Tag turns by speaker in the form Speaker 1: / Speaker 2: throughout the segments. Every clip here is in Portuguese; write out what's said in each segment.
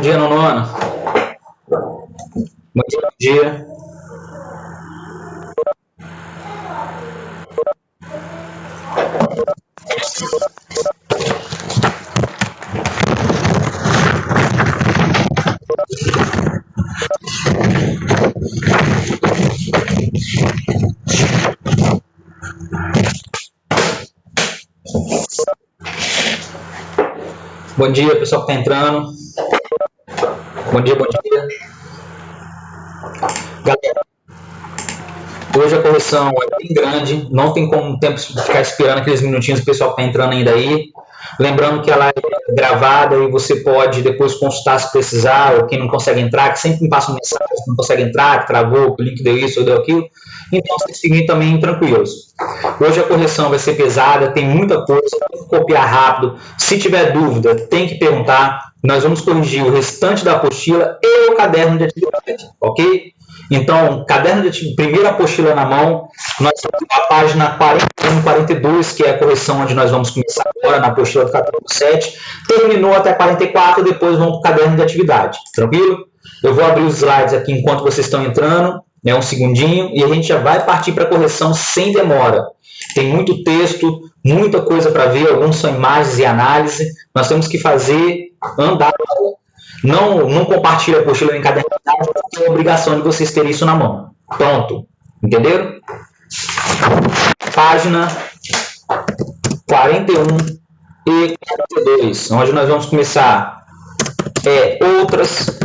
Speaker 1: dia, Nonona. Bom dia, bom dia. Bom dia, pessoal que está entrando. Bom dia, bom dia. Galera, hoje a correção é bem grande, não tem como tempo ficar esperando aqueles minutinhos do pessoal que está entrando ainda aí. Lembrando que ela é gravada e você pode depois consultar se precisar, ou quem não consegue entrar, que sempre me passa uma mensagem que não consegue entrar, que travou, que o link deu isso ou deu aquilo. Então, vocês fiquem também tranquilos. Hoje a correção vai ser pesada, tem muita coisa, tem que copiar rápido. Se tiver dúvida, tem que perguntar. Nós vamos corrigir o restante da apostila e o caderno de atividade, ok? Então, caderno de atividade, primeira apostila na mão, nós temos a página 41 e 42, que é a correção onde nós vamos começar agora, na apostila do capítulo 7. Terminou até 44, depois vamos para o caderno de atividade, tranquilo? Eu vou abrir os slides aqui enquanto vocês estão entrando, né, um segundinho, e a gente já vai partir para a correção sem demora. Tem muito texto, muita coisa para ver, alguns são imagens e análise, nós temos que fazer andar. Não compartilhe a apostila em caderno, porque é obrigação de vocês terem isso na mão. Pronto. Entenderam? Página 41 e 42, onde nós vamos começar outras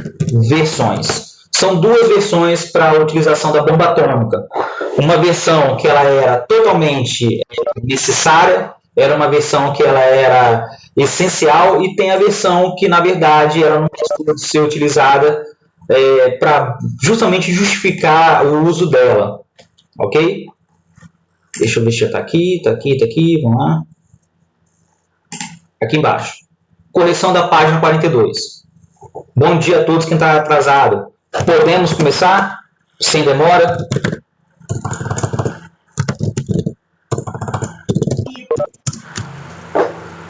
Speaker 1: versões. São duas versões para a utilização da bomba atômica. Uma versão que ela era totalmente necessária, era uma versão que ela era essencial, e tem a versão que, na verdade, ela não precisa ser utilizada para justamente justificar o uso dela. Ok? Deixa eu ver se está aqui, vamos lá. Aqui embaixo. Correção da página 42. Bom dia a todos quem está atrasado. Podemos começar? Sem demora.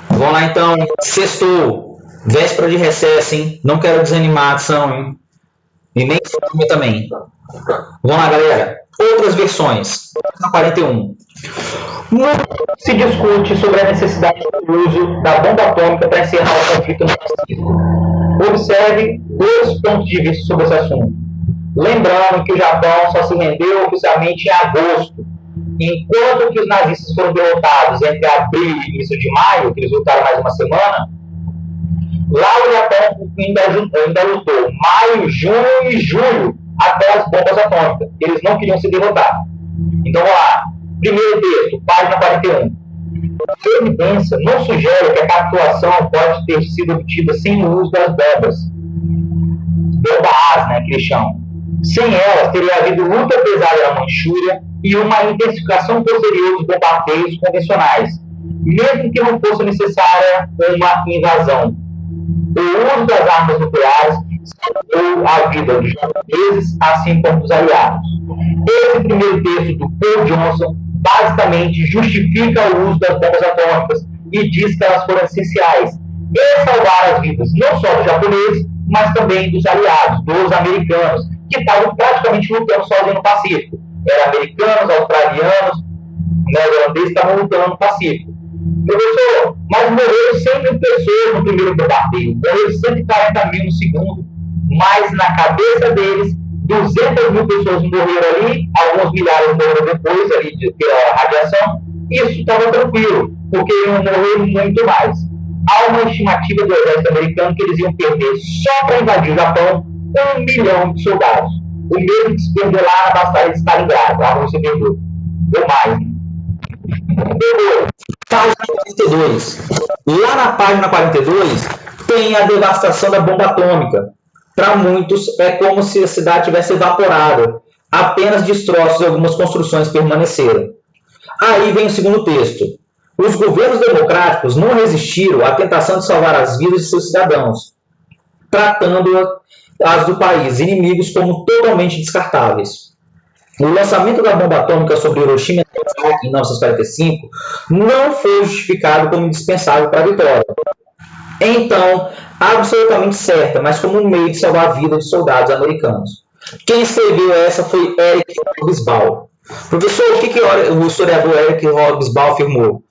Speaker 1: Vamos lá então. Sextou. Véspera de recesso, hein? Não quero desanimação, hein? E nem fome também. Vamos lá, galera. Outras versões. Na 41. Muito se discute sobre a necessidade do uso da bomba atômica para encerrar o conflito no Pacífico. Observe dois pontos de vista sobre esse assunto. Lembrando que o Japão só se rendeu oficialmente em agosto, enquanto que os nazistas foram derrotados entre abril e início de maio, que eles lutaram mais uma semana. Lá o Japão ainda lutou maio, junho e julho até as bombas atômicas. Eles não queriam se derrotar. Então vamos lá. Primeiro texto, página 41. A evidência não sugere que a capitulação pode ter sido obtida sem o uso das bombas. Bomba-as, né, que eles chamam. Sem elas, teria havido luta pesada na Manchúria e uma intensificação posterior dos bombardeios convencionais, mesmo que não fosse necessária uma invasão. O uso das armas nucleares salvou a vida dos japoneses, assim como dos aliados. Esse primeiro texto do Paul Johnson basicamente justifica o uso das bombas atômicas e diz que elas foram essenciais e salvar as vidas não só dos japoneses, mas também dos aliados, dos americanos, que estavam praticamente lutando sozinhos no Pacífico. Eram americanos, australianos, neerlandeses estavam lutando no Pacífico. Professor, mas morreram 100 mil pessoas no primeiro bombardeio, morreram 140 mil no segundo, mas na cabeça deles, 200 mil pessoas morreram ali, alguns milhares morreram depois ali pela radiação. Isso estava tranquilo, porque iam morrer muito mais. Há uma estimativa do exército americano que eles iam perder só para invadir o Japão 1 milhão de soldados. O mesmo que se perdeu lá na Batalha de Stalingrado, a Rússia perdeu. Ou mais. Página 42. Lá na página 42 tem a devastação da bomba atômica. Para muitos, é como se a cidade tivesse evaporado. Apenas destroços e algumas construções permaneceram. Aí vem o segundo texto. Os governos democráticos não resistiram à tentação de salvar as vidas de seus cidadãos, tratando as do país, inimigos, como totalmente descartáveis. O lançamento da bomba atômica sobre Hiroshima e Nagasaki em 1945 não foi justificado como indispensável para a vitória.
Speaker 2: Então, absolutamente certa, mas como um meio de salvar a vida de soldados americanos. Quem escreveu essa foi Eric Hobsbawm. Professor, o que o historiador Eric Hobsbawm afirmou?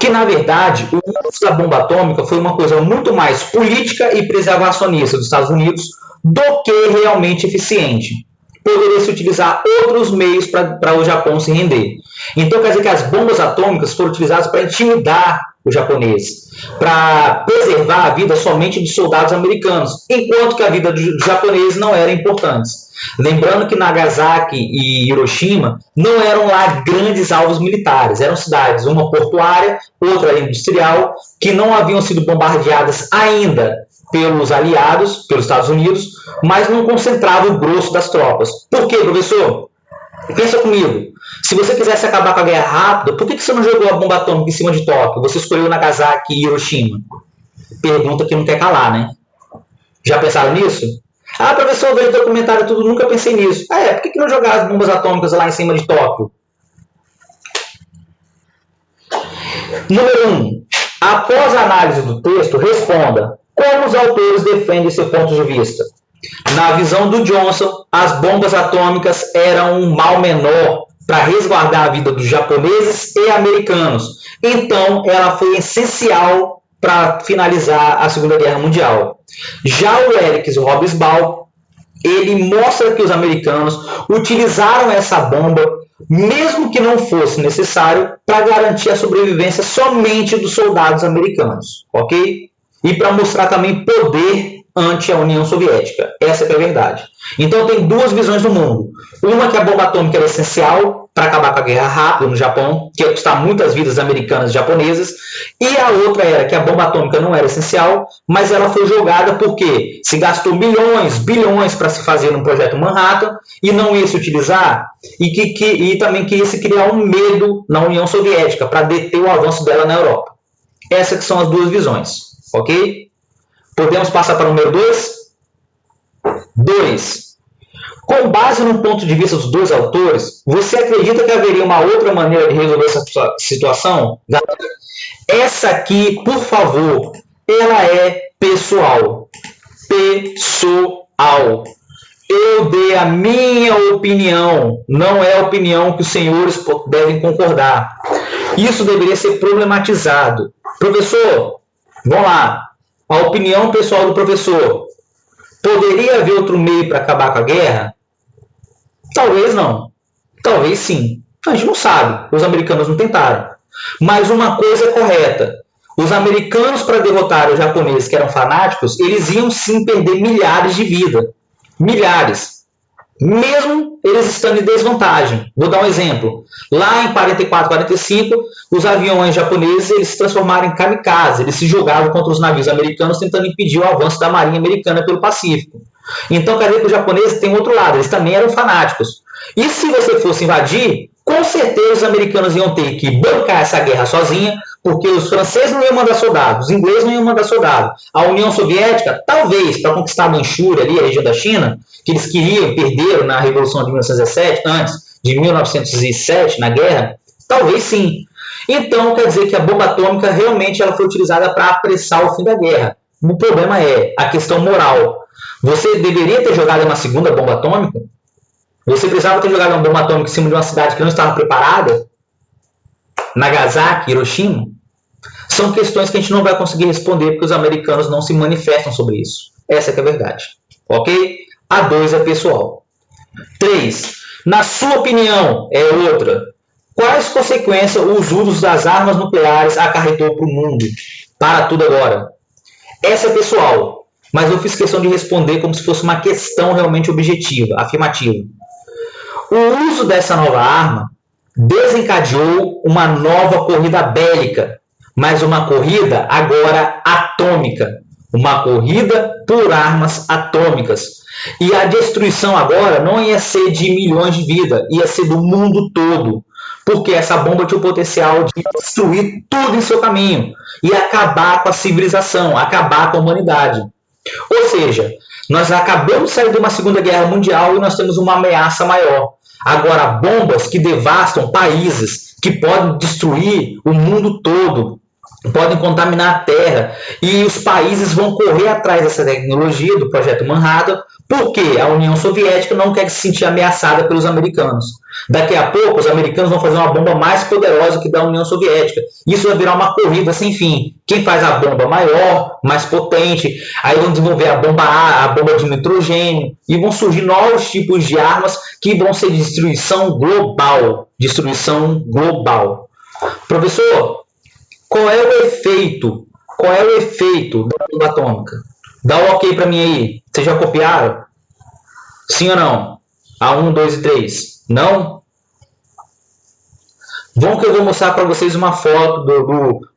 Speaker 2: Que, na verdade, o uso da bomba atômica foi uma coisa muito mais política e preservacionista dos Estados Unidos do que realmente eficiente. Poderia se utilizar outros meios para o Japão se render. Então, quer dizer que as bombas atômicas foram utilizadas para intimidar os japoneses, para preservar a vida somente de soldados americanos, enquanto que a vida dos japoneses não era importante. Lembrando que Nagasaki e Hiroshima não eram lá grandes alvos militares, eram cidades, uma portuária, outra industrial, que não haviam sido bombardeadas ainda pelos aliados, pelos Estados Unidos, mas não concentrava o grosso das tropas. Por quê, professor? Pensa comigo. Se você quisesse acabar com a guerra rápida, por que você não jogou a bomba atômica em cima de Tóquio? Você escolheu Nagasaki e Hiroshima? Pergunta que não quer calar, né? Já pensaram nisso? Ah, professor, eu vejo documentário tudo, nunca pensei nisso. Por que não jogar as bombas atômicas lá em cima de Tóquio? Número 1. Após a análise do texto, responda como os autores defendem seu ponto de vista. Na visão do Johnson, as bombas atômicas eram um mal menor para resguardar a vida dos japoneses e americanos. Então, ela foi essencial para finalizar a Segunda Guerra Mundial. Já o Eric Hobsbawm, ele mostra que os americanos utilizaram essa bomba, mesmo que não fosse necessário, para garantir a sobrevivência somente dos soldados americanos, ok? E para mostrar também poder ante a União Soviética. Essa é a verdade. Então tem duas visões do mundo. Uma que a bomba atômica era essencial para acabar com a guerra rápida no Japão, que ia custar muitas vidas americanas e japonesas, e a outra era que a bomba atômica não era essencial, mas ela foi jogada porque se gastou milhões, bilhões para se fazer no projeto Manhattan e não ia se utilizar, e também queria se criar um medo na União Soviética para deter o avanço dela na Europa. Essas são as duas visões. Ok? Podemos passar para o número 2? 2. Com base no ponto de vista dos dois autores, você acredita que haveria uma outra maneira de resolver essa situação? Essa aqui, por favor, ela é pessoal. Pessoal. Eu dei a minha opinião, não é a opinião que os senhores devem concordar. Isso deveria ser problematizado. Professor, vamos lá. A opinião pessoal do professor. Poderia haver outro meio para acabar com a guerra? Talvez não. Talvez sim. A gente não sabe. Os americanos não tentaram. Mas uma coisa é correta. Os americanos, para derrotar os japoneses que eram fanáticos, eles iam sim perder milhares de vidas. Milhares. Mesmo eles estando em desvantagem. Vou dar um exemplo. Lá em 44, 45, os aviões japoneses eles se transformaram em kamikazes. Eles se jogavam contra os navios americanos tentando impedir o avanço da marinha americana pelo Pacífico. Então, quer dizer que os japoneses têm outro lado. Eles também eram fanáticos. E se você fosse invadir, com certeza os americanos iam ter que bancar essa guerra sozinha, porque os franceses não iam mandar soldados, os ingleses não iam mandar soldados. A União Soviética, talvez, para conquistar a Manchúria, ali, a região da China, que eles queriam, perderam na Revolução de 1917, antes de 1907, na guerra, talvez sim. Então, quer dizer que a bomba atômica realmente ela foi utilizada para apressar o fim da guerra. O problema é a questão moral. Você deveria ter jogado uma segunda bomba atômica? Você precisava ter jogado uma bomba atômica em cima de uma cidade que não estava preparada? Nagasaki, Hiroshima? São questões que a gente não vai conseguir responder porque os americanos não se manifestam sobre isso. Essa que é a verdade. Ok? A 2 é pessoal. 3. Na sua opinião, é outra. Quais consequências os usos das armas nucleares acarretou para o mundo? Para tudo agora. Essa é pessoal. Mas eu fiz questão de responder como se fosse uma questão realmente objetiva, afirmativa. O uso dessa nova arma desencadeou uma nova corrida bélica, mas uma corrida agora atômica, uma corrida por armas atômicas. E a destruição agora não ia ser de milhões de vidas, ia ser do mundo todo, porque essa bomba tinha o potencial de destruir tudo em seu caminho e acabar com a civilização, acabar com a humanidade. Ou seja, nós acabamos de sair de uma Segunda Guerra Mundial e nós temos uma ameaça maior. Agora, bombas que devastam países, que podem destruir o mundo todo, podem contaminar a Terra, e os países vão correr atrás dessa tecnologia do Projeto Manhattan, porque a União Soviética não quer se sentir ameaçada pelos americanos. Daqui a pouco, os americanos vão fazer uma bomba mais poderosa que da União Soviética. Isso vai virar uma corrida sem fim. Quem faz a bomba maior, mais potente, aí vão desenvolver a bomba A, a bomba de nitrogênio, e vão surgir novos tipos de armas que vão ser de destruição global. Destruição global. Professor, qual é o efeito? Qual é o efeito da bomba atômica? Dá um ok para mim aí. Vocês já copiaram? Sim ou não? A 1, 2 e 3. Não? Vamos que eu vou mostrar para vocês uma foto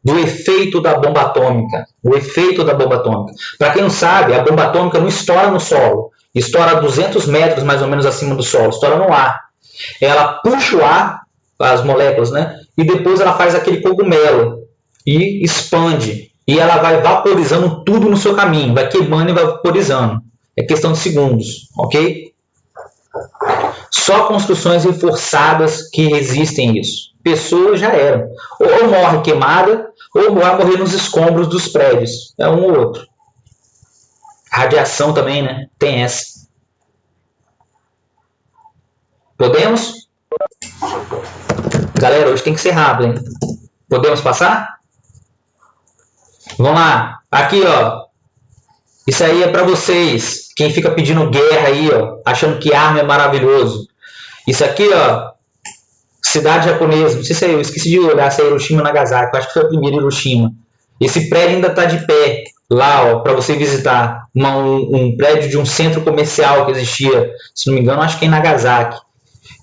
Speaker 2: do efeito da bomba atômica. O efeito da bomba atômica. Para quem não sabe, a bomba atômica não estoura no solo. Estoura a 200 metros mais ou menos acima do solo. Estoura no ar. Ela puxa o ar, as moléculas, né? E depois ela faz aquele cogumelo e expande. E ela vai vaporizando tudo no seu caminho. Vai queimando e vaporizando. É questão de segundos, ok? Só construções reforçadas que resistem isso. Pessoas já eram. Ou morre queimada, ou vai morrer nos escombros dos prédios. É um ou outro. Radiação também, né? Tem essa. Podemos? Galera, hoje tem que ser rápido, hein? Podemos passar? Vamos lá. Aqui, ó. Isso aí é para vocês. Quem fica pedindo guerra aí, ó. Achando que arma é maravilhoso. Isso aqui, ó. Cidade japonesa. Não sei se eu esqueci de olhar se é Hiroshima ou Nagasaki. Eu acho que foi a primeira Hiroshima. Esse prédio ainda está de pé. Lá, ó. Para você visitar. Um prédio de um centro comercial que existia. Se não me engano, acho que é em Nagasaki.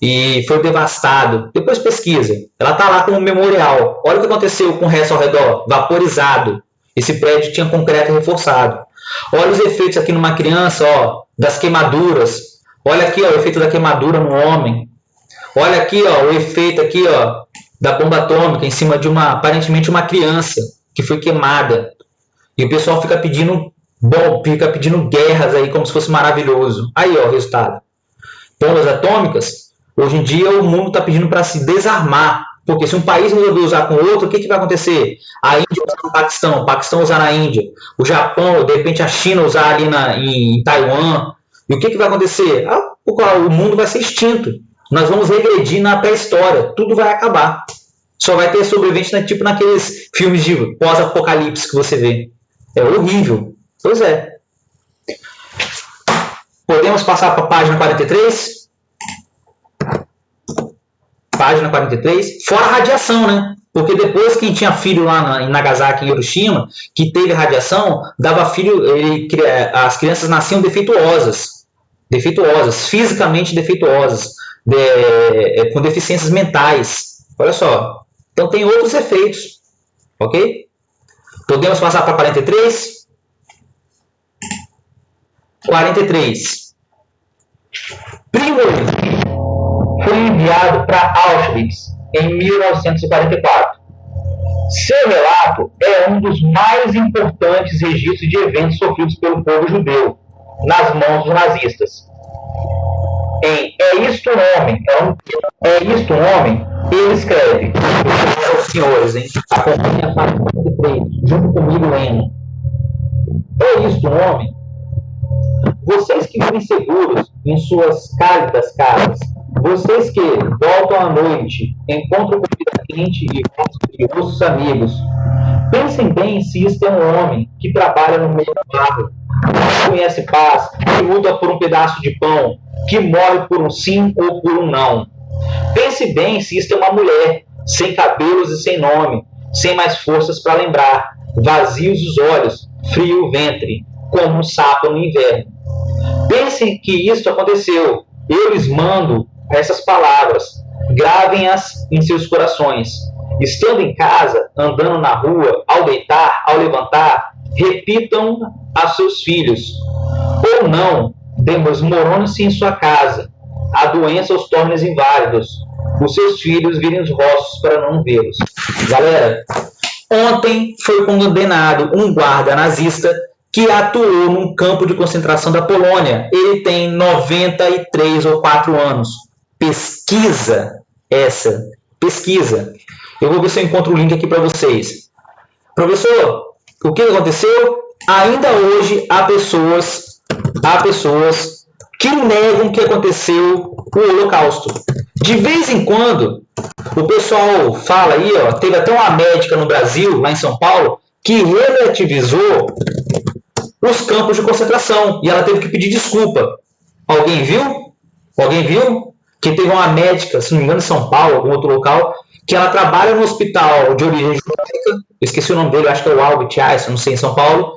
Speaker 2: E foi devastado. Depois pesquisa. Ela está lá como memorial. Olha o que aconteceu com o resto ao redor. Vaporizado. Esse prédio tinha concreto reforçado. Olha os efeitos aqui numa criança, ó, das queimaduras. Olha aqui, ó, o efeito da queimadura no homem. Olha aqui, ó, o efeito aqui, ó, da bomba atômica em cima de aparentemente uma criança que foi queimada. E o pessoal fica pedindo guerras aí como se fosse maravilhoso. Aí, ó, o resultado. Bombas atômicas. Hoje em dia o mundo está pedindo para se desarmar. Porque se um país resolver usar com o outro, o que vai acontecer? A Índia usar no Paquistão, o Paquistão usar na Índia, o Japão, de repente a China usar ali em Taiwan. E o que vai acontecer? O mundo vai ser extinto. Nós vamos regredir na pré-história. Tudo vai acabar. Só vai ter sobrevivente, né, tipo naqueles filmes de pós-apocalipse que você vê. É horrível. Pois é. Podemos passar para a página 43? Página 43, fora a radiação, né? Porque depois quem tinha filho lá em Nagasaki e Hiroshima, que teve radiação, dava filho, as crianças nasciam defeituosas, fisicamente defeituosas, com deficiências mentais. Olha só. Então tem outros efeitos, ok? Podemos passar para 43? 43. Primogenin foi enviado para Auschwitz em 1944. Seu relato é um dos mais importantes registros de eventos sofridos pelo povo judeu nas mãos dos nazistas. Em É Isto um Homem? É Isto um Homem? Ele escreve: os senhores, hein? Acompanhe a página 43, junto comigo lendo. É Isto um Homem? Vocês que vivem seguros em suas cálidas casas, vocês que voltam à noite, encontram comida quente e vossos amigos, pensem bem se isto é um homem que trabalha no meio do barro, que conhece paz, que luta por um pedaço de pão, que morre por um sim ou por um não. Pense bem se isto é uma mulher, sem cabelos e sem nome, sem mais forças para lembrar, vazios os olhos, frio o ventre, como um sapo no inverno. Pensem que isto aconteceu. Eu lhes mando essas palavras. Gravem-as em seus corações. Estando em casa, andando na rua, ao deitar, ao levantar, repitam a seus filhos. Ou não, desmorone-se em sua casa. A doença os torna inválidos. Os seus filhos virem os rostos para não vê-los. Galera, ontem foi condenado um guarda nazista que atuou num campo de concentração da Polônia. Ele tem 93 ou 4 anos. Pesquisa essa. Pesquisa. Eu vou ver se eu encontro o link aqui para vocês Professor, o que aconteceu? Ainda hoje há pessoas que negam que aconteceu o Holocausto. De vez em quando, o pessoal fala aí, ó, teve até uma médica no Brasil, lá em São Paulo, que relativizou os campos de concentração e ela teve que pedir desculpa. Alguém viu? Alguém viu? Que teve uma médica, se não me engano, em São Paulo, algum outro local, que ela trabalha no hospital de origem judaica, esqueci o nome dele, acho que é o Albert Einstein, não sei, em São Paulo,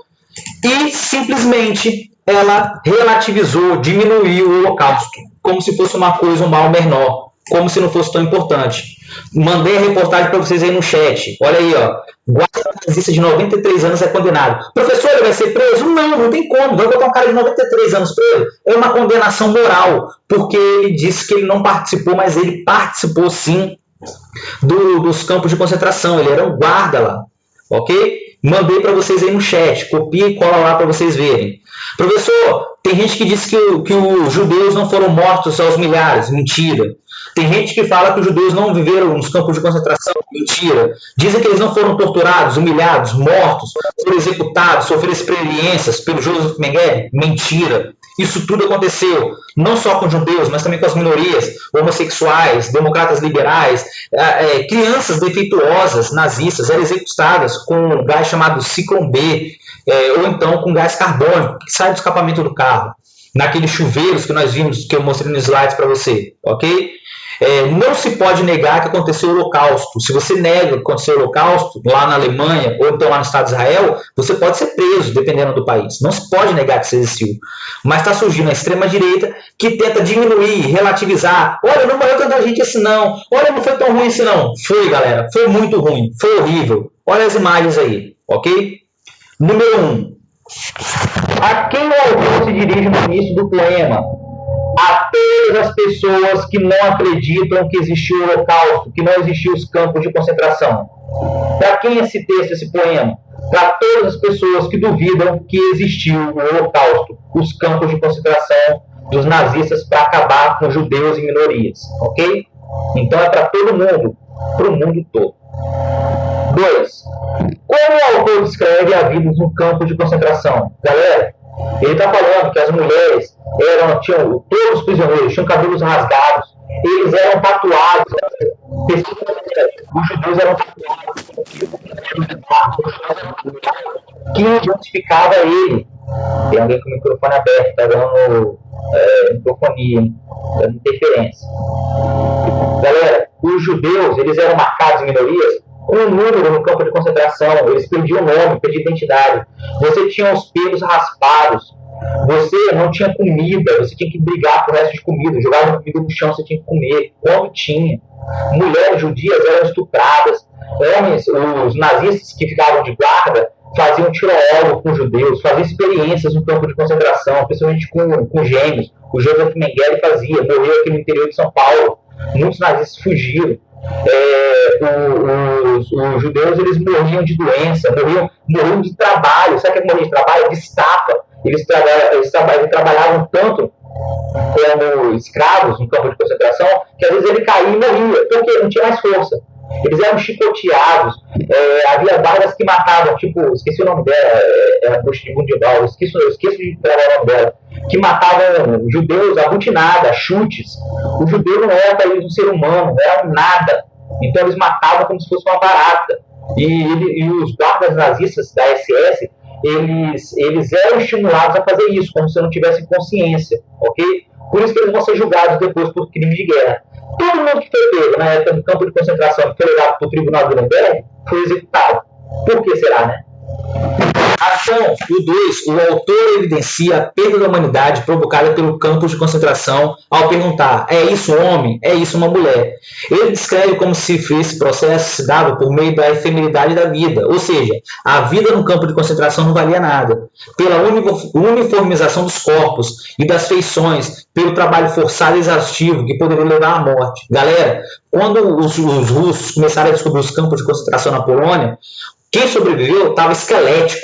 Speaker 2: e simplesmente ela relativizou, diminuiu o Holocausto, como se fosse uma coisa, um mal menor, como se não fosse tão importante. Mandei a reportagem para vocês aí no chat. Olha aí, ó. Guarda nazista de 93 anos é condenado. Professor, ele vai ser preso? Não, não tem como. Vai botar um cara de 93 anos preso? É uma condenação moral, porque ele disse que ele não participou, mas ele participou sim dos campos de concentração. Ele era um guarda lá, ok? Mandei para vocês aí no chat. Copia e cola lá para vocês verem. Professor, tem gente que diz que os judeus não foram mortos aos milhares. Mentira. Tem gente que fala que os judeus não viveram nos campos de concentração. Mentira. Dizem que eles não foram torturados, humilhados, mortos, foram executados, sofreram experiências pelo Joseph Mengele. Mentira. Isso tudo aconteceu, não só com judeus, mas também com as minorias, homossexuais, democratas liberais, crianças defeituosas, nazistas, eram executadas com um gás chamado Ciclone B, ou então com gás carbônico, que sai do escapamento do carro, naqueles chuveiros que nós vimos, que eu mostrei nos slides para você, ok? Não se pode negar que aconteceu o Holocausto. Se você nega que aconteceu o Holocausto lá na Alemanha ou então lá no Estado de Israel, você pode ser preso, dependendo do país. Não se pode negar que isso existiu. Mas está surgindo a extrema-direita que tenta diminuir, relativizar. Olha, não morreu tanta gente assim não. Olha, não foi tão ruim assim não. Foi, galera. Foi muito ruim. Foi horrível. Olha as imagens aí, ok? Número 1. A quem o autor se dirige no início do poema? A todas as pessoas que não acreditam que existiu o Holocausto, que não existiu os campos de concentração. Para quem esse texto, esse poema? Para todas as pessoas que duvidam que existiu o Holocausto, os campos de concentração dos nazistas para acabar com judeus e minorias, ok? Então é para todo mundo, para o mundo todo. 2. Como o autor descreve a vida no campo de concentração? Galera, ele está falando que as mulheres tinham, todos os prisioneiros tinham cabelos rasgados, eles eram tatuados, os judeus eram tatuados, que identificava ele. Tem alguém com o microfone aberto, está dando microfonia, dando interferência. Galera, os judeus, eles eram marcados em minorias com um número no campo de concentração, eles perdiam o nome, perdiam identidade. Você tinha os pelos raspados, você não tinha comida, você tinha que brigar por resto de comida, jogava comida no chão, você tinha que comer, quando tinha. Mulheres judias eram estupradas, homens, os nazistas que ficavam de guarda, faziam tiro-alvo com judeus, faziam experiências no campo de concentração, principalmente com gêmeos. O Joseph Mengele fazia, morreu aqui no interior de São Paulo, muitos nazistas fugiram. Os judeus, eles morriam de doença, morriam de trabalho. Sabe o que é morrer de trabalho? De estafa. Eles trabalhavam tanto como escravos no campo de concentração que às vezes ele caía e morria, porque não tinha mais força. Eles eram chicoteados, havia balas que matavam, tipo, esqueci o nome dela, a bruxa de Bundival, esqueço de trabalhar o nome dela, que matavam judeus a butinada, a chutes. O judeu não era para eles um ser humano, não era um nada. Então eles matavam como se fosse uma barata. E os guardas nazistas da SS, eles eram estimulados a fazer isso, como se não tivessem consciência, ok? Por isso que eles vão ser julgados depois por crime de guerra. Todo mundo que foi pego na época do campo de concentração, que foi levado para o tribunal de Nuremberg, foi executado. Por que será, né? Ação, o 2, o autor evidencia a perda da humanidade provocada pelo campo de concentração ao perguntar, é isso um homem? É isso uma mulher? Ele descreve como se esse processo se dava por meio da efemeridade da vida, ou seja, a vida no campo de concentração não valia nada, pela uniformização dos corpos e das feições, pelo trabalho forçado e exaustivo que poderia levar à morte. Galera, quando os russos começaram a descobrir os campos de concentração na Polônia, quem sobreviveu estava esquelético,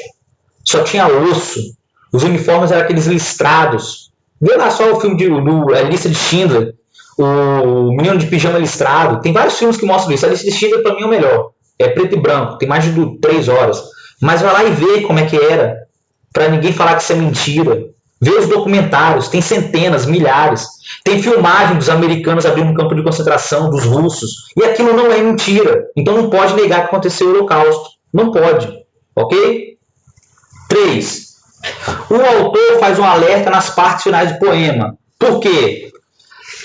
Speaker 2: só tinha osso, os uniformes eram aqueles listrados. Vê lá só o filme a Lista de Schindler, o Menino de Pijama Listrado, tem vários filmes que mostram isso. A Lista de Schindler para mim é o melhor, é preto e branco, tem mais de 3 horas. Mas vai lá e vê como é que era, para ninguém falar que isso é mentira. Vê os documentários, tem centenas, milhares. Tem filmagem dos americanos abrindo um campo de concentração, dos russos. E aquilo não é mentira. Então não pode negar que aconteceu o Holocausto. Não pode. Ok? 3. O autor faz um alerta nas partes finais do poema. Por quê?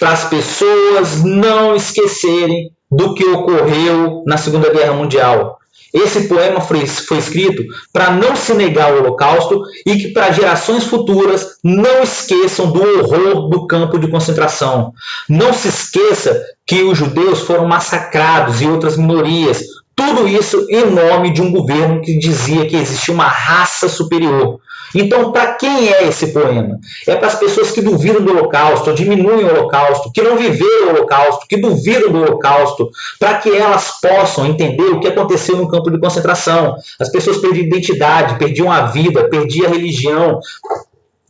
Speaker 2: Para as pessoas não esquecerem do que ocorreu na Segunda Guerra Mundial. Esse poema foi escrito para não se negar ao Holocausto e que para gerações futuras não esqueçam do horror do campo de concentração. Não se esqueça que os judeus foram massacrados e outras minorias. Tudo isso em nome de um governo que dizia que existia uma raça superior. Então, para quem é esse poema? É para as pessoas que duvidam do Holocausto, diminuem o Holocausto, que não viveram o Holocausto, que duvidam do Holocausto, para que elas possam entender o que aconteceu no campo de concentração. As pessoas perdiam identidade, perdiam a vida, perdiam a religião,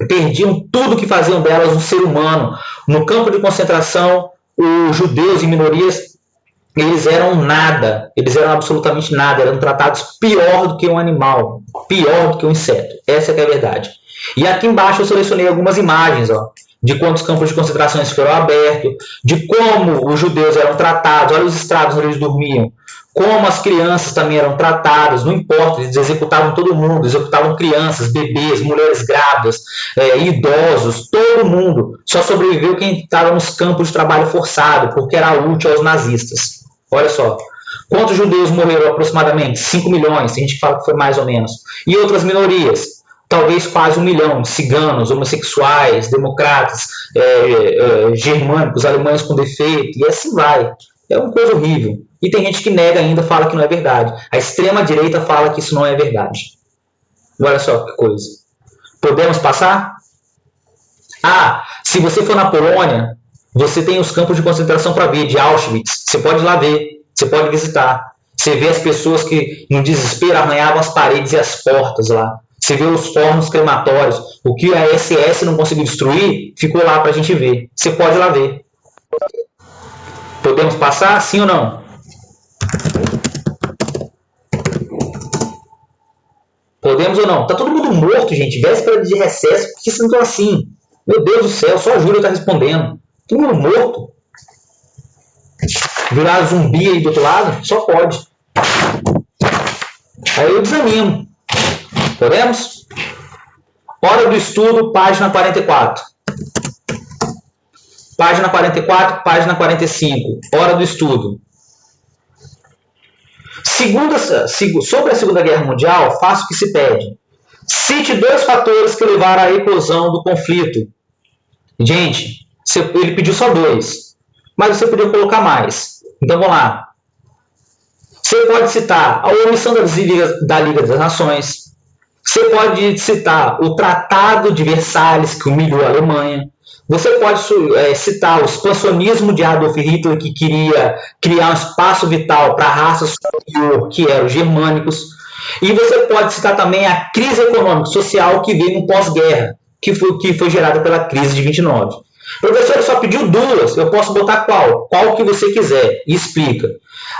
Speaker 2: perdiam tudo que faziam delas um ser humano. No campo de concentração, os judeus e minorias, eles eram nada, eles eram absolutamente nada, eram tratados pior do que um animal, pior do que um inseto. Essa é a verdade. E aqui embaixo eu selecionei algumas imagens, de quantos campos de concentração foram abertos, de como os judeus eram tratados, olha os estrados onde eles dormiam, como as crianças também eram tratadas, não importa, eles executavam todo mundo, executavam crianças, bebês, mulheres grávidas, idosos, todo mundo. Só sobreviveu quem estava nos campos de trabalho forçado, porque era útil aos nazistas. Olha só, quantos judeus morreram aproximadamente? 5 milhões, tem gente que fala que foi mais ou menos. E outras minorias? Talvez quase 1 milhão, ciganos, homossexuais, democratas, germânicos, alemães com defeito, e assim vai. É uma coisa horrível. E tem gente que nega ainda, fala que não é verdade. A extrema-direita fala que isso não é verdade. Olha só que coisa. Podemos passar? Se você for na Polônia, você tem os campos de concentração para ver, de Auschwitz. Você pode ir lá ver, você pode visitar. Você vê as pessoas que, no desespero, arranhavam as paredes e as portas lá. Você vê os fornos crematórios. O que a SS não conseguiu destruir, ficou lá para a gente ver. Você pode ir lá ver. Podemos passar? Sim ou não? Podemos ou não? Tá todo mundo morto, gente. Véspera de recesso. Por que vocês não estão assim? Meu Deus do céu, só a Júlia está respondendo. Todo mundo morto. Virar zumbi aí do outro lado? Só pode. Aí eu desanimo. Podemos? Hora do estudo, página 44. Página 44, página 45. Hora do estudo. Sobre a Segunda Guerra Mundial, faça o que se pede. Cite 2 fatores que levaram à eclosão do conflito. Gente, ele pediu só 2, mas você podia colocar mais. Então vamos lá. Você pode citar a omissão da Liga das Nações. Você pode citar o Tratado de Versalhes, que humilhou a Alemanha. Você pode citar o expansionismo de Adolf Hitler, que queria criar um espaço vital para a raça superior, que eram os germânicos. E você pode citar também a crise econômica e social que veio no pós-guerra, que foi gerada pela crise de 29. Professor, ele só pediu 2, eu posso botar qual? Qual que você quiser, e explica.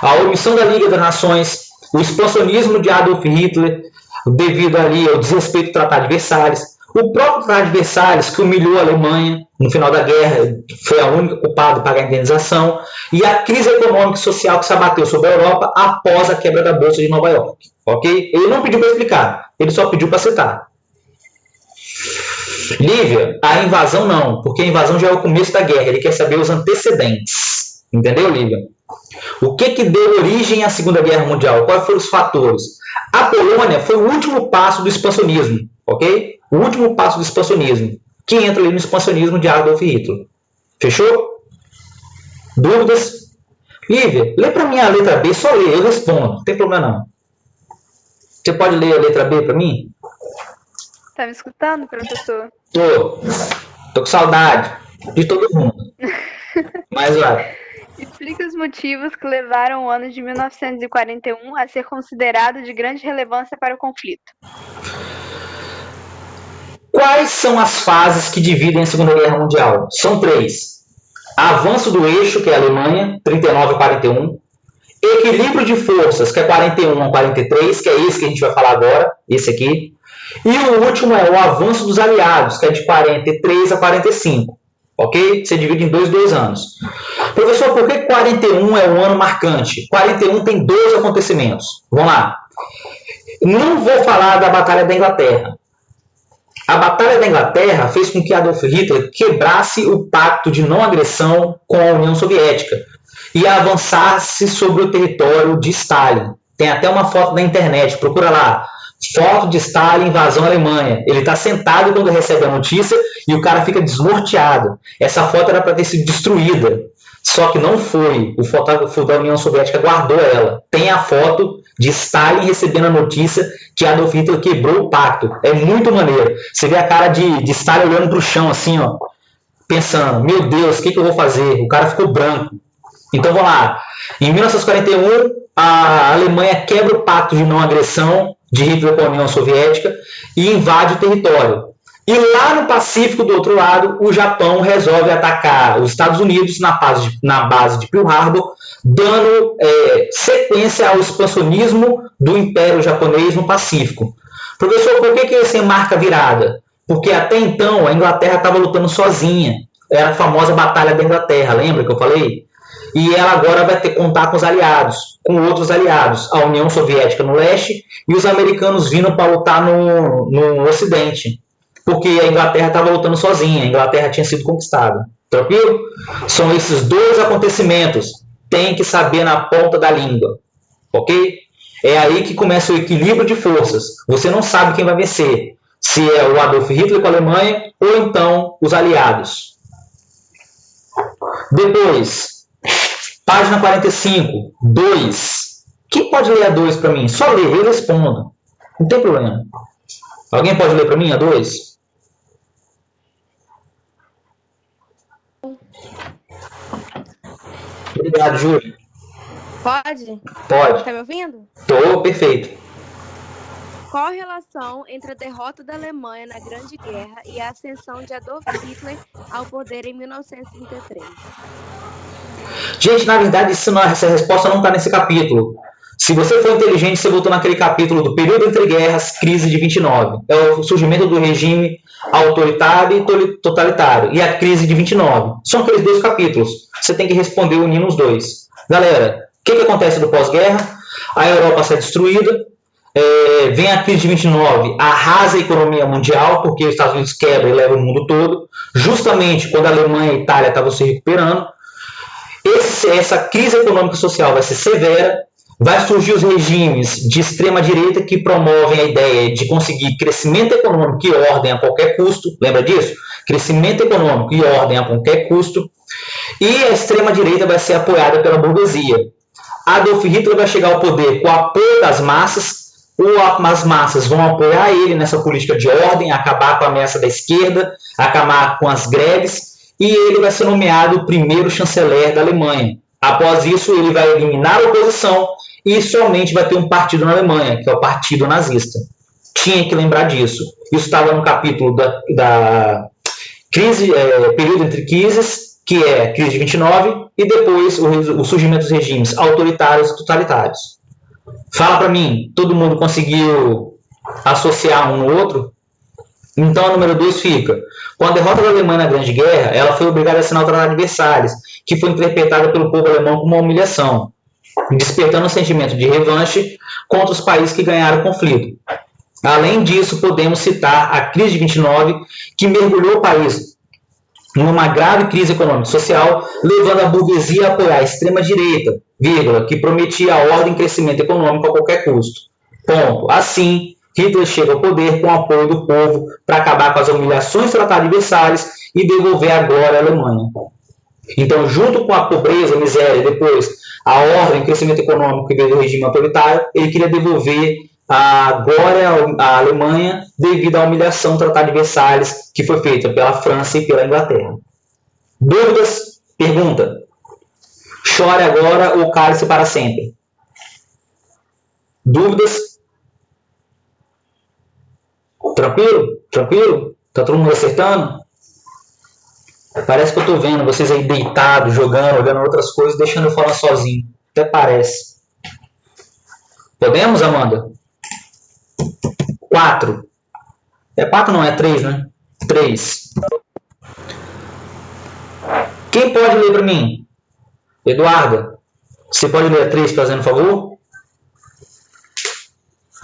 Speaker 2: A omissão da Liga das Nações, o expansionismo de Adolf Hitler, devido ali ao desrespeito do Tratado de Versalhes, o próprio Tratado de Versalhes, que humilhou a Alemanha no final da guerra, foi a única culpada de pagar a indenização, e a crise econômica e social que se abateu sobre a Europa após a quebra da Bolsa de Nova York. Ok? Ele não pediu para explicar, ele só pediu para citar. Lívia, a invasão não, porque a invasão já é o começo da guerra, ele quer saber os antecedentes. Entendeu, Lívia? O que deu origem à Segunda Guerra Mundial? Quais foram os fatores? A Polônia foi o último passo do expansionismo, ok? O último passo do expansionismo, que entra ali no expansionismo de Adolf Hitler. Fechou? Dúvidas? Lívia, lê para mim a letra B, só lê, eu respondo, não tem problema não. Você pode ler a letra B para mim?
Speaker 3: Tá me escutando, professor?
Speaker 2: Tô com saudade de todo mundo. Mas vai.
Speaker 3: Explique os motivos que levaram o ano de 1941 a ser considerado de grande relevância para o conflito.
Speaker 2: Quais são as fases que dividem a Segunda Guerra Mundial? São 3. Avanço do eixo, que é a Alemanha, 39 a 41. Equilíbrio de forças, que é 41 a 43, que é esse que a gente vai falar agora, esse aqui. E o último é o avanço dos aliados, que é de 43 a 45. Ok? Você divide em 2 anos. Professor, por que 41 é um ano marcante? 41 tem 2 acontecimentos. Vamos lá. Não vou falar da Batalha da Inglaterra. A Batalha da Inglaterra fez com que Adolf Hitler quebrasse o pacto de não agressão com a União Soviética e avançasse sobre o território de Stalin. Tem até uma foto na internet, procura lá. Foto de Stalin, invasão à Alemanha. Ele está sentado quando recebe a notícia e o cara fica desnorteado. Essa foto era para ter sido destruída. Só que não foi. O fotógrafo da União Soviética guardou ela. Tem a foto de Stalin recebendo a notícia que Adolf Hitler quebrou o pacto. É muito maneiro. Você vê a cara de Stalin olhando para o chão assim, ó, pensando, meu Deus, o que eu vou fazer? O cara ficou branco. Então vamos lá. Em 1941, a Alemanha quebra o pacto de não agressão de Hitler com a União Soviética e invade o território. E lá no Pacífico, do outro lado, o Japão resolve atacar os Estados Unidos na base de Pearl Harbor, dando sequência ao expansionismo do Império Japonês no Pacífico. Professor, por que esse marca virada? Porque até então a Inglaterra estava lutando sozinha. Era a famosa Batalha da Inglaterra, lembra que eu falei? E ela agora vai ter que contar com os aliados, com outros aliados, a União Soviética no leste e os americanos vindo para lutar no ocidente. Porque a Inglaterra estava lutando sozinha, a Inglaterra tinha sido conquistada. Tranquilo? São esses 2 acontecimentos. Tem que saber na ponta da língua. Ok? É aí que começa o equilíbrio de forças. Você não sabe quem vai vencer. Se é o Adolf Hitler com a Alemanha ou então os aliados. Depois, página 45, 2. Quem pode ler a 2 para mim? Só ler, eu respondo. Não tem problema. Alguém pode ler para mim a 2? Obrigado, Júlio.
Speaker 3: Pode?
Speaker 2: Pode.
Speaker 3: Tá me ouvindo?
Speaker 2: Tô perfeito.
Speaker 3: Qual a relação entre a derrota da Alemanha na Grande Guerra e a ascensão de Adolf Hitler ao poder em 1933?
Speaker 2: Gente, na verdade, essa resposta não está nesse capítulo. Se você for inteligente, você voltou naquele capítulo do período entre guerras, crise de 29. É o surgimento do regime autoritário e totalitário. E a crise de 29. São aqueles 2 capítulos. Você tem que responder unindo os 2. Galera, o que acontece no pós-guerra? A Europa sai destruída. Vem a crise de 29, arrasa a economia mundial, porque os Estados Unidos quebra e leva o mundo todo. Justamente quando a Alemanha e a Itália estavam se recuperando. Essa crise econômica e social vai ser severa. Vai surgir os regimes de extrema-direita que promovem a ideia de conseguir crescimento econômico e ordem a qualquer custo. Lembra disso? Crescimento econômico e ordem a qualquer custo. E a extrema-direita vai ser apoiada pela burguesia. Adolf Hitler vai chegar ao poder com o apoio das massas. As massas vão apoiar ele nessa política de ordem, acabar com a ameaça da esquerda, acabar com as greves. E ele vai ser nomeado o primeiro chanceler da Alemanha. Após isso, ele vai eliminar a oposição e somente vai ter um partido na Alemanha, que é o Partido Nazista. Tinha que lembrar disso. Isso estava no capítulo da crise, período entre crises, que é a crise de 29, e depois o surgimento dos regimes autoritários e totalitários. Fala para mim, todo mundo conseguiu associar um no outro? Então, a número 2 fica. Com a derrota da Alemanha na Grande Guerra, ela foi obrigada a assinar o Tratado de Versalhes, que foi interpretada pelo povo alemão como uma humilhação, despertando um sentimento de revanche contra os países que ganharam o conflito. Além disso, podemos citar a crise de 29, que mergulhou o país numa grave crise econômica e social, levando a burguesia a apoiar a extrema-direita, que prometia a ordem e crescimento econômico a qualquer custo. Ponto. Assim, Hitler chega ao poder com o apoio do povo para acabar com as humilhações do Tratado de Versalhes e devolver a glória à Alemanha. Então, junto com a pobreza, a miséria e depois a ordem e crescimento econômico que veio do regime autoritário, ele queria devolver a glória à Alemanha devido à humilhação do Tratado de Versalhes que foi feita pela França e pela Inglaterra. Dúvidas? Pergunta. Chore agora ou cale-se para sempre. Dúvidas? Tranquilo? Tranquilo? Tá todo mundo acertando? Parece que eu tô vendo vocês aí deitados, jogando, olhando outras coisas, deixando eu falar sozinho. Até parece. Podemos, Amanda? 4. É 4 não, é 3, né? 3. Quem pode ler para mim? Eduarda, você pode ler a 3 fazendo favor?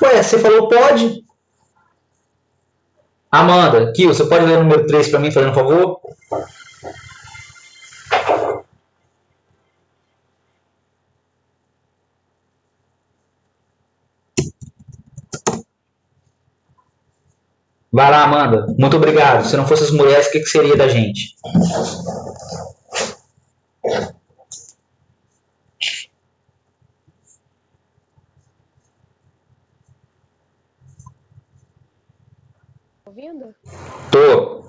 Speaker 2: Ué, você falou pode. Amanda, Kio, você pode ler o número 3 para mim fazendo favor? Vai lá, Amanda. Muito obrigado. Se não fossem as mulheres, o que seria da gente?
Speaker 3: Ouvindo?
Speaker 4: Tô.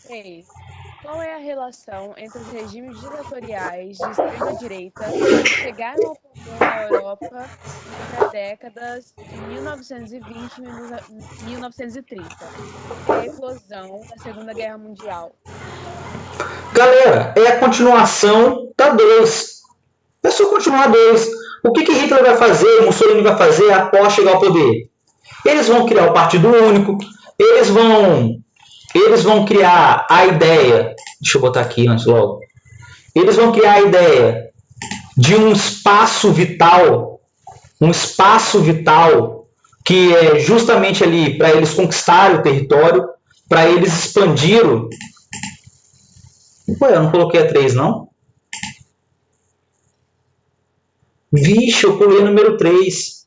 Speaker 3: 3. Qual é a relação entre os regimes ditatoriais de extrema-direita que chegaram ao poder na Europa entre as décadas de 1920 e 1930 e a eclosão da Segunda Guerra Mundial?
Speaker 2: Galera, é a continuação da 2. É só continuar 2. O que Hitler vai fazer, Mussolini vai fazer após chegar ao poder? Eles vão criar o Partido Único, eles vão criar a ideia, deixa eu botar aqui antes logo, eles vão criar a ideia de um espaço vital que é justamente ali para eles conquistarem o território, para eles expandirem. Ué, eu não coloquei a 3, não? Vixe, eu pulei o número 3.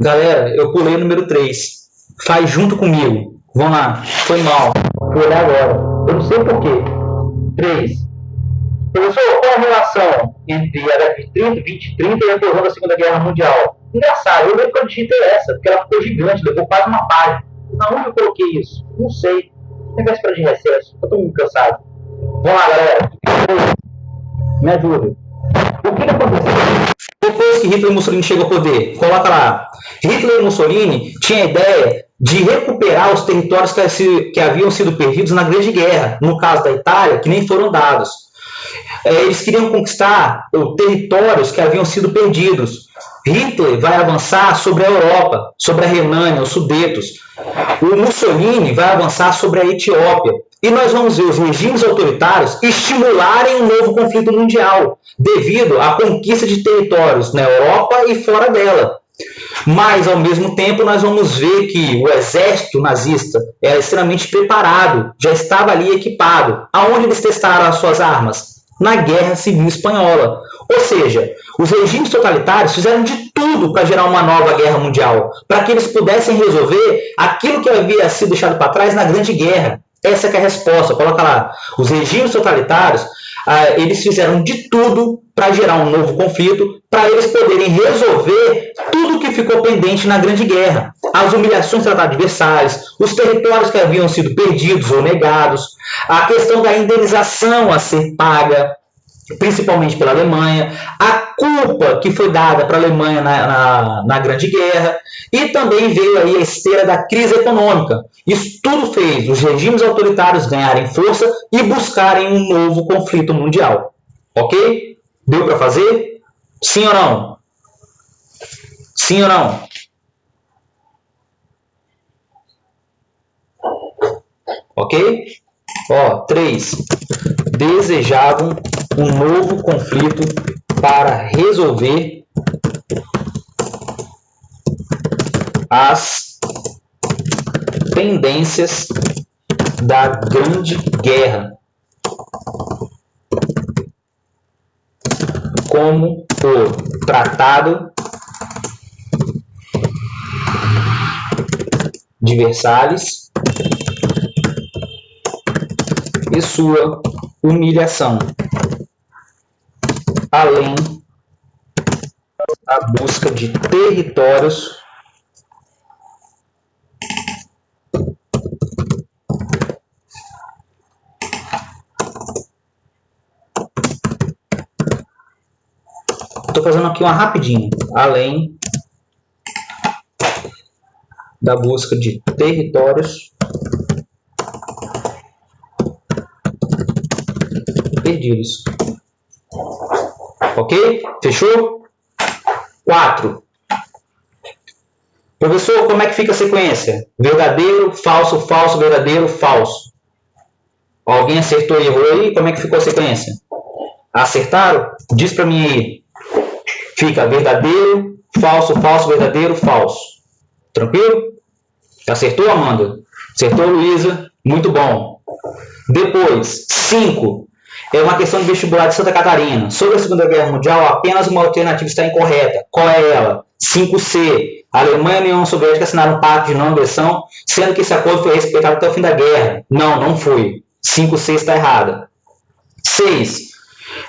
Speaker 2: Galera, eu pulei o número 3. Faz junto comigo. Vamos lá. Foi mal. Vou olhar agora. Eu não sei porquê. 3. Professor, qual a relação entre a década de 30, 20 e 30 e a eclosão da Segunda Guerra Mundial? Engraçado, eu lembro que eu digitei essa, porque ela ficou gigante, levou quase uma página. Aonde eu coloquei isso? Não sei. É véspera de recesso. Eu estou muito cansado. Vamos lá, galera. Me ajuda. O que aconteceu depois que Hitler e Mussolini chegam ao poder? Coloca lá. Hitler e Mussolini tinham a ideia de recuperar os territórios que haviam sido perdidos na Grande Guerra. No caso da Itália, que nem foram dados. Eles queriam conquistar os territórios que haviam sido perdidos. Hitler vai avançar sobre a Europa, sobre a Renânia, os Sudetos. O Mussolini vai avançar sobre a Etiópia. E nós vamos ver os regimes autoritários estimularem um novo conflito mundial, devido à conquista de territórios na Europa e fora dela. Mas, ao mesmo tempo, nós vamos ver que o exército nazista era extremamente preparado, já estava ali equipado. Aonde eles testaram as suas armas? Na Guerra Civil Espanhola. Ou seja, os regimes totalitários fizeram de tudo para gerar uma nova guerra mundial, para que eles pudessem resolver aquilo que havia sido deixado para trás na Grande Guerra. Essa que é a resposta, coloca lá. Os regimes totalitários, eles fizeram de tudo para gerar um novo conflito, para eles poderem resolver tudo que ficou pendente na Grande Guerra. As humilhações do Tratado de Versalhes, os territórios que haviam sido perdidos ou negados, a questão da indenização a ser paga, principalmente pela Alemanha, a culpa que foi dada para a Alemanha na Grande Guerra, e também veio aí a esteira da crise econômica. Isso tudo fez os regimes autoritários ganharem força e buscarem um novo conflito mundial. Ok? Deu para fazer? Sim ou não? Sim ou não? Ok? 3. Desejavam um novo conflito para resolver as pendências da Grande Guerra, como o Tratado de Versalhes e sua humilhação, além da busca de territórios estou fazendo aqui uma rapidinho, além da busca de territórios perdidos. Ok? Fechou? 4. Professor, como é que fica a sequência? Verdadeiro, falso, falso, verdadeiro, falso. Alguém acertou e errou aí? Como é que ficou a sequência? Acertaram? Diz para mim aí. Fica verdadeiro, falso, falso, verdadeiro, falso. Tranquilo? Acertou, Amanda? Acertou, Luísa? Muito bom. Depois, 5. É uma questão de vestibular de Santa Catarina. Sobre a Segunda Guerra Mundial, apenas uma alternativa está incorreta. Qual é ela? 5C. A Alemanha e a União Soviética assinaram um pacto de não agressão, sendo que esse acordo foi respeitado até o fim da guerra. Não, não foi. 5C está errada. 6.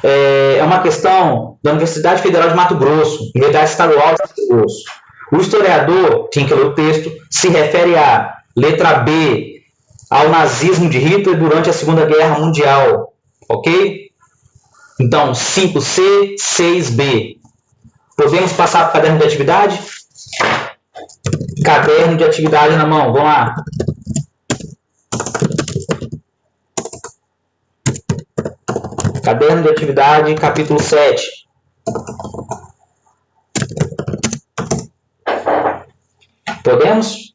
Speaker 2: É uma questão da Universidade Federal de Mato Grosso, Universidade Estadual de Mato Grosso. O historiador, tinha que ler o texto, se refere a letra B, ao nazismo de Hitler durante a Segunda Guerra Mundial. Ok? Então, 5C, 6B. Podemos passar para o caderno de atividade? Caderno de atividade na mão, vamos lá. Caderno de atividade, capítulo 7. Podemos?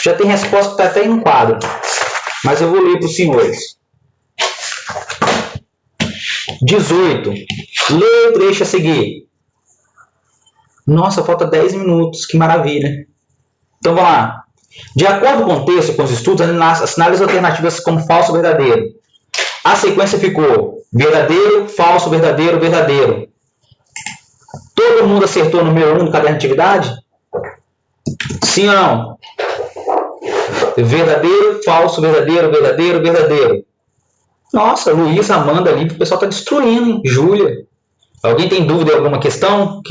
Speaker 2: Já tem resposta que está até em um quadro. Mas eu vou ler para os senhores. 18. Leia o trecho a seguir. Nossa, falta 10 minutos. Que maravilha. Então vamos lá. De acordo com o texto, com os estudos, assinale as alternativas como falso ou verdadeiro. A sequência ficou verdadeiro, falso, verdadeiro, verdadeiro. Todo mundo acertou o número 1 do caderno de atividade? Sim ou não? Verdadeiro, falso, verdadeiro, verdadeiro, verdadeiro. Nossa, Luiz, Amanda ali, o pessoal está destruindo, hein? Júlia. Alguém tem dúvida em alguma questão?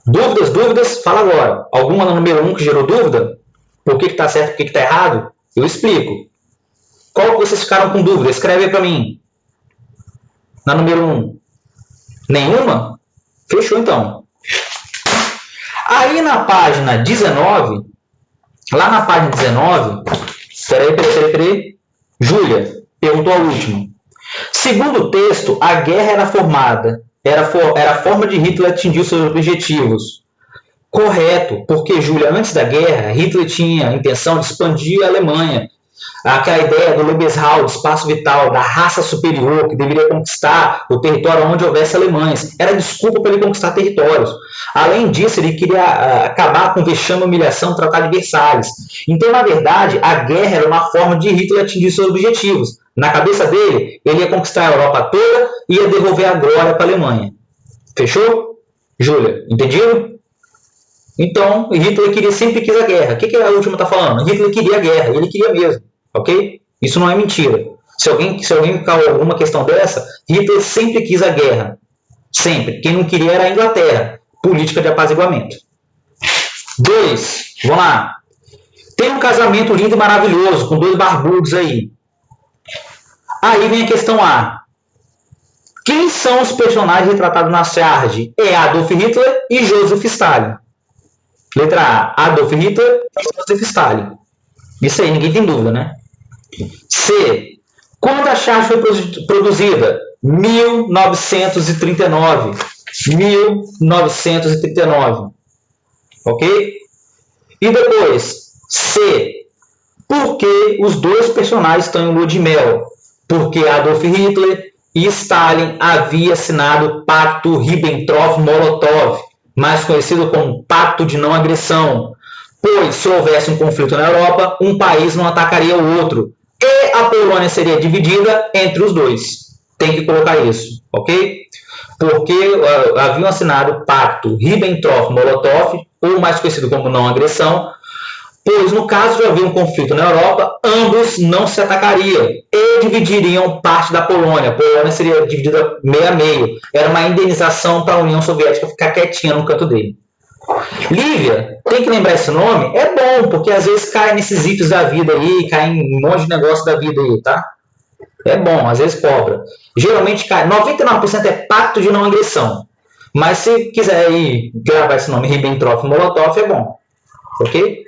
Speaker 2: Dúvidas? Fala agora. Alguma no número 1 que gerou dúvida? Por que está certo e por que está errado? Eu explico. Qual que vocês ficaram com dúvida? Escreve aí para mim. Na número 1. Nenhuma? Fechou então. Aí na página 19, lá na página 19, peraí. Júlia, perguntou a última. Segundo o texto, a guerra era a forma de Hitler atingir seus objetivos. Correto, porque, Júlia, antes da guerra, Hitler tinha a intenção de expandir a Alemanha. Aquela ideia do Lebensraum, do espaço vital, da raça superior que deveria conquistar o território onde houvesse alemães. Era desculpa para ele conquistar territórios. Além disso, ele queria acabar com vexame e humilhação do Tratado de Versalhes. Então, na verdade, a guerra era uma forma de Hitler atingir seus objetivos. Na cabeça dele, ele ia conquistar a Europa toda e ia devolver a glória para a Alemanha. Fechou? Júlia, entendido? Então, Hitler sempre quis a guerra. O que a última está falando? Hitler queria a guerra, ele queria mesmo. Ok? Isso não é mentira. Se alguém caiu alguma questão dessa, Hitler sempre quis a guerra. Sempre. Quem não queria era a Inglaterra. Política de apaziguamento. 2. Vamos lá. Tem um casamento lindo e maravilhoso, com 2 barbudos aí. Aí vem a questão A. Quem são os personagens retratados na charge? É Adolf Hitler e Joseph Stalin. Letra A. Adolf Hitler e Joseph Stalin. Isso aí, ninguém tem dúvida, né? C. Quando a charge foi produzida? 1939. 1939. Ok? E depois, C. Por que os 2 personagens estão em lua de mel? Porque Adolf Hitler e Stalin haviam assinado o Pacto Ribbentrop-Molotov, mais conhecido como Pacto de Não Agressão. Pois, se houvesse um conflito na Europa, um país não atacaria o outro. E a Polônia seria dividida entre os 2. Tem que colocar isso, ok? Porque haviam assinado o Pacto Ribbentrop-Molotov, ou mais conhecido como Não Agressão, pois, no caso de haver um conflito na Europa, ambos não se atacariam e dividiriam parte da Polônia. A Polônia seria dividida meio a meio. Era uma indenização para a União Soviética ficar quietinha no canto dele. Lívia, tem que lembrar esse nome? É bom, porque às vezes cai nesses ifs da vida aí, cai em um monte de negócio da vida aí, tá? É bom, às vezes cobra. Geralmente cai, 99% é pacto de não agressão. Mas se quiser aí gravar esse nome, Ribbentrop-Molotov, é bom. Ok?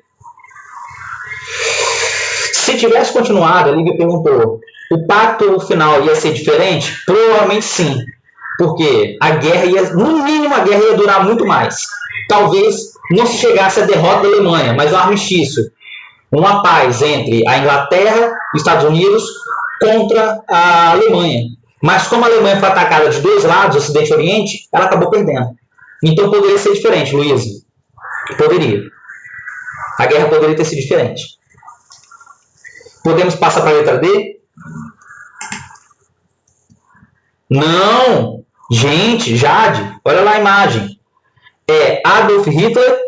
Speaker 2: Se tivesse continuado, a Lívia perguntou, o pacto final ia ser diferente? Provavelmente sim. Porque a guerra ia, no mínimo, a guerra ia durar muito mais. Talvez não se chegasse à derrota da Alemanha, mas um armistício, uma paz entre a Inglaterra e os Estados Unidos contra a Alemanha. Mas como a Alemanha foi atacada de dois lados, Ocidente e Oriente, ela acabou perdendo. Então poderia ser diferente, Luísa. Poderia. A guerra poderia ter sido diferente. Podemos passar para a letra D? Não! Gente, Jade, olha lá a imagem. É Adolf Hitler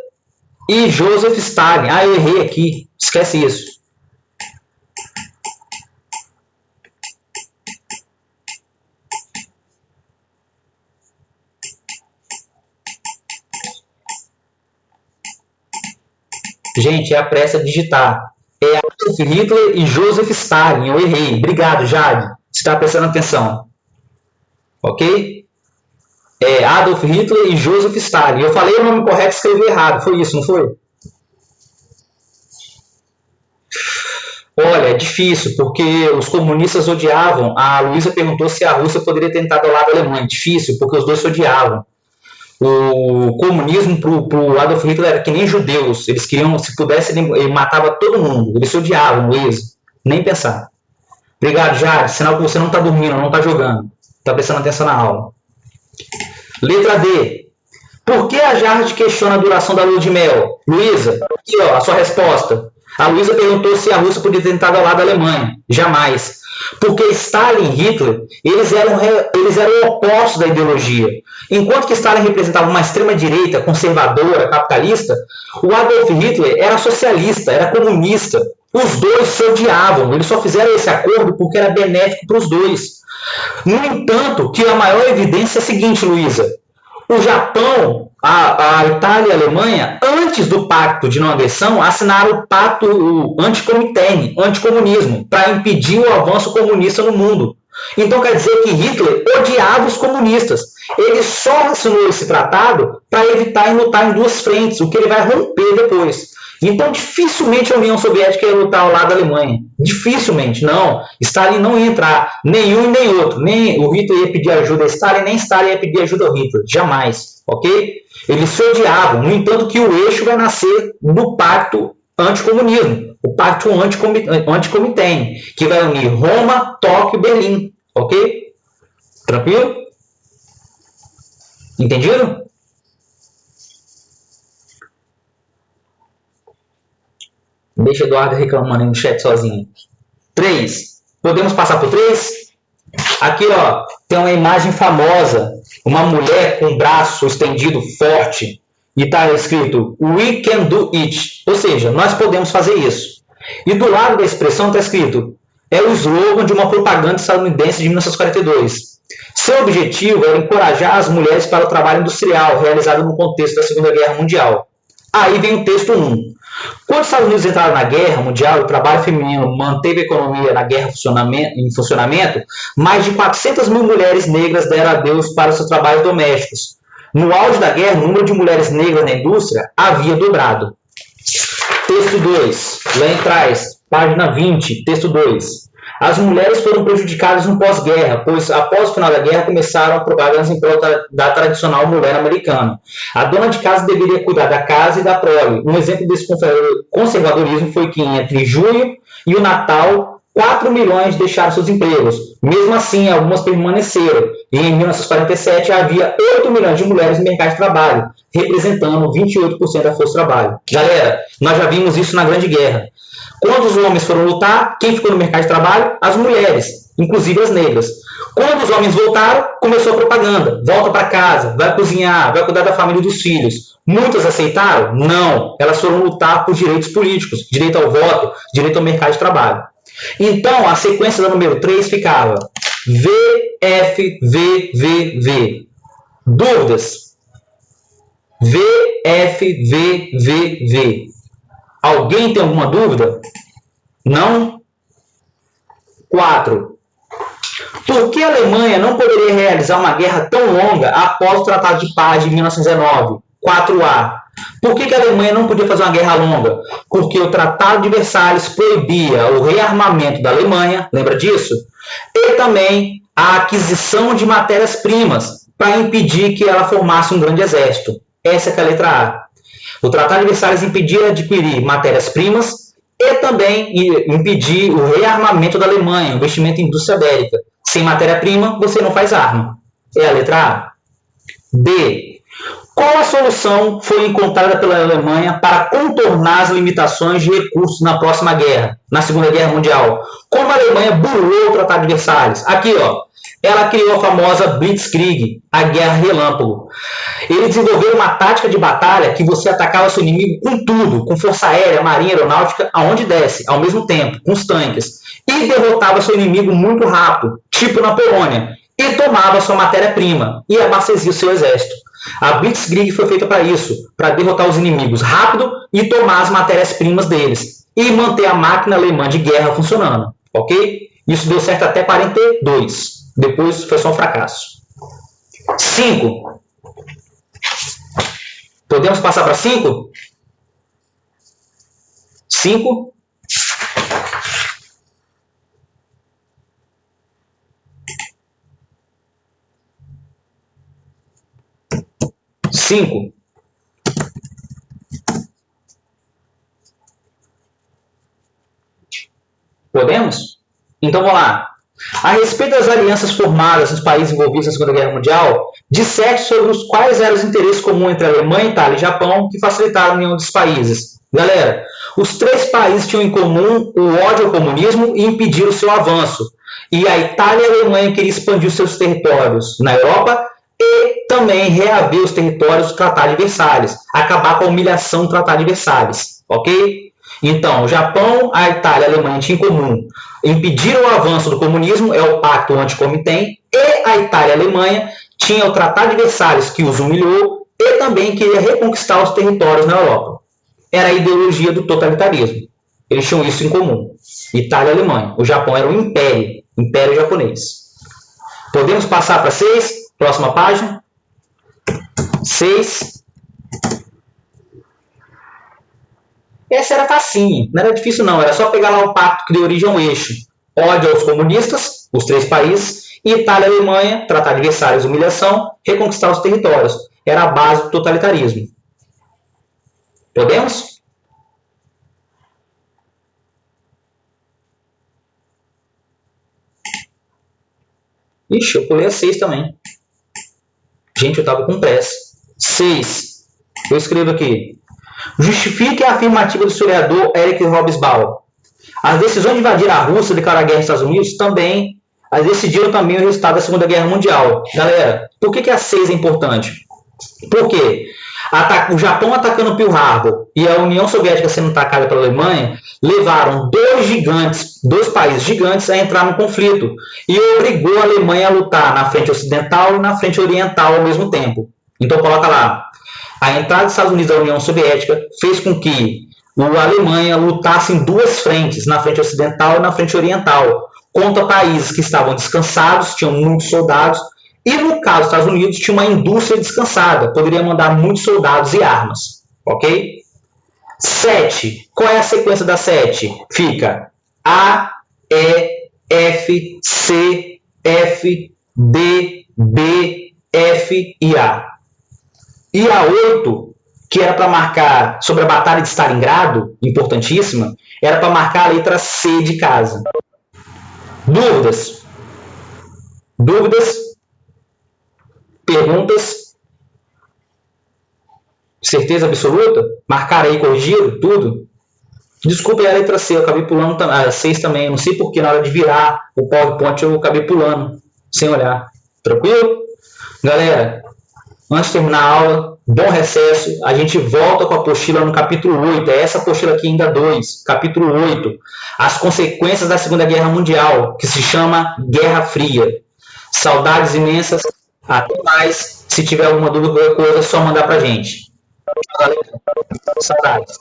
Speaker 2: e Joseph Stalin. Ah, eu errei aqui. Esquece isso. Gente, é a pressa digitar. É Adolf Hitler e Joseph Stalin. Eu errei. Obrigado, Jade. Você está prestando atenção. Ok? É Adolf Hitler e Joseph Stalin. Eu falei o nome correto e escrevi errado. Foi isso, não foi? Olha, é difícil, porque os comunistas odiavam. A Luísa perguntou se a Rússia poderia ter entrado ao lado da Alemanha. Difícil, porque os dois se odiavam. O comunismo para o Adolf Hitler era que nem judeus. Eles queriam, se pudesse, ele matava todo mundo. Eles se odiavam, Luísa. Nem pensar. Obrigado, Jade. Sinal que você não está dormindo, não está jogando. Está prestando atenção na aula. Letra D. Por que a Jade questiona a duração da lua de mel? Luísa, aqui ó, a sua resposta. A Luísa perguntou se a Rússia podia ter entrado ao lado da Alemanha. Jamais. Porque Stalin e Hitler, eles eram opostos da ideologia. Enquanto que Stalin representava uma extrema-direita, conservadora, capitalista, o Adolf Hitler era socialista, era comunista. Os dois se odiavam. Eles só fizeram esse acordo porque era benéfico para os dois. No entanto, que a maior evidência é a seguinte, Luísa. O Japão, a Itália e a Alemanha, antes do pacto de não agressão, assinaram o pacto anticomintern, anticomunismo, para impedir o avanço comunista no mundo. Então quer dizer que Hitler odiava os comunistas. Ele só assinou esse tratado para evitar lutar em duas frentes, o que ele vai romper depois. Então, dificilmente a União Soviética ia lutar ao lado da Alemanha. Dificilmente, não. Stalin não ia entrar, nenhum e nem outro. Nem o Hitler ia pedir ajuda a Stalin, nem Stalin ia pedir ajuda ao Hitler. Jamais, ok? Eles se odiavam. No entanto, que o eixo vai nascer do pacto anticomunismo. O pacto anticomintern, que vai unir Roma, Tóquio e Berlim. Ok? Tranquilo? Entendido? Deixa o Eduardo reclamando aí no chat sozinho. 3. Podemos passar por 3? Aqui, ó, tem uma imagem famosa. Uma mulher com o braço estendido forte. E está escrito, we can do it. Ou seja, nós podemos fazer isso. E do lado da expressão está escrito, é o slogan de uma propaganda estadunidense de 1942. Seu objetivo era encorajar as mulheres para o trabalho industrial, realizado no contexto da Segunda Guerra Mundial. Aí vem o texto 1. Quando os Estados Unidos entraram na Guerra Mundial, o trabalho feminino manteve a economia na guerra em funcionamento, mais de 400 mil mulheres negras deram adeus para seus trabalhos domésticos. No auge da guerra, o número de mulheres negras na indústria havia dobrado. Texto 2, lá em trás, página 20, texto 2. As mulheres foram prejudicadas no pós-guerra, pois após o final da guerra começaram propagandas em prol da tradicional mulher americana. A dona de casa deveria cuidar da casa e da prole. Um exemplo desse conservadorismo foi que entre junho e o Natal, 4 milhões deixaram seus empregos. Mesmo assim, algumas permaneceram. E em 1947 havia 8 milhões de mulheres no mercado de trabalho, representando 28% da força de trabalho. Galera, nós já vimos isso na Grande Guerra. Quando os homens foram lutar, quem ficou no mercado de trabalho? As mulheres, inclusive as negras. Quando os homens voltaram, começou a propaganda. Volta para casa, vai cozinhar, vai cuidar da família e dos filhos. Muitas aceitaram? Não. Elas foram lutar por direitos políticos, direito ao voto, direito ao mercado de trabalho. Então, a sequência da número 3 ficava VFVVV. Dúvidas? VFVVV. Alguém tem alguma dúvida? Não? 4. Por que a Alemanha não poderia realizar uma guerra tão longa após o Tratado de Paz de 1919? 4A. Por que a Alemanha não podia fazer uma guerra longa? Porque o Tratado de Versalhes proibia o rearmamento da Alemanha, lembra disso? E também a aquisição de matérias-primas para impedir que ela formasse um grande exército. Essa é a letra A. O Tratado de Versalhes impedia adquirir matérias-primas e também impedir o rearmamento da Alemanha, o investimento em indústria bélica. Sem matéria-prima, você não faz arma. É a letra A. B. Qual a solução foi encontrada pela Alemanha para contornar as limitações de recursos na próxima guerra, na Segunda Guerra Mundial? Como a Alemanha burlou o Tratado de Versalhes? Aqui, ó, ela criou a famosa Blitzkrieg, a Guerra Relâmpago. Ele desenvolveu uma tática de batalha que você atacava seu inimigo com tudo, com força aérea, marinha, aeronáutica, aonde desce, ao mesmo tempo, com os tanques, e derrotava seu inimigo muito rápido, tipo na Polônia, e tomava sua matéria-prima e abastecia o seu exército. A Blitzkrieg foi feita para isso, para derrotar os inimigos rápido e tomar as matérias-primas deles, e manter a máquina alemã de guerra funcionando, ok? Isso deu certo até 42. Depois foi só um fracasso. 5. Podemos passar para 5? 5. Podemos? Então vamos lá. A respeito das alianças formadas nos países envolvidos na Segunda Guerra Mundial, disserte sobre os quais eram os interesses comuns entre a Alemanha, Itália e Japão que facilitaram a união dos países. Galera, os três países tinham em comum o ódio ao comunismo e impediram o seu avanço. E a Itália e a Alemanha queriam expandir os seus territórios na Europa e também reaver os territórios do Tratado de Versalhes, acabar com a humilhação do Tratado de Versalhes, ok? Então, o Japão, a Itália e a Alemanha tinham em comum impedir o avanço do comunismo, é o pacto anticomitém, e a Itália e a Alemanha tinham o Tratado de Versalhes, que os humilhou, e também queria reconquistar os territórios na Europa. Era a ideologia do totalitarismo. Eles tinham isso em comum. Itália e Alemanha. O Japão era um império, império japonês. Podemos passar para 6? Próxima página. 6. Essa era facinho, não era difícil não, era só pegar lá o pacto que deu origem ao eixo. Ódio aos comunistas, os três países, e Itália e Alemanha, Tratado de Versalhes, humilhação, reconquistar os territórios. Era a base do totalitarismo. Podemos? Ixi, eu pulei a 6 também. Gente, eu estava com pressa. 6. Eu escrevo aqui. Justifique a afirmativa do historiador Eric Hobsbawm. As decisões de invadir a Rússia e declarar guerra aos Estados Unidos também decidiram também o resultado da Segunda Guerra Mundial. Galera, por que a 6 é importante? Porque o Japão atacando Pearl Harbor e a União Soviética sendo atacada pela Alemanha levaram dois países gigantes a entrar no conflito e obrigou a Alemanha a lutar na frente ocidental e na frente oriental ao mesmo tempo. Então coloca lá. A entrada dos Estados Unidos da União Soviética fez com que a Alemanha lutasse em duas frentes, na frente ocidental e na frente oriental, contra países que estavam descansados, tinham muitos soldados, e no caso dos Estados Unidos tinha uma indústria descansada, poderia mandar muitos soldados e armas, ok? 7. Qual é a sequência da 7? Fica A, E, F, C, F, D, B, F e A. E a 8, que era para marcar sobre a Batalha de Stalingrado, importantíssima, era para marcar a letra C de casa. Dúvidas? Dúvidas? Perguntas? Certeza absoluta? Marcaram aí, corrigiram tudo? Desculpa, é a letra C, eu acabei pulando a 6 também. Eu não sei porque na hora de virar o PowerPoint eu acabei pulando, sem olhar. Tranquilo? Galera, antes de terminar a aula, bom recesso. A gente volta com a apostila no capítulo 8. É essa apostila aqui ainda 2. Capítulo 8. As consequências da Segunda Guerra Mundial, que se chama Guerra Fria. Saudades imensas. Até mais. Se tiver alguma dúvida, qualquer coisa, é só mandar pra gente. Valeu. Saudades.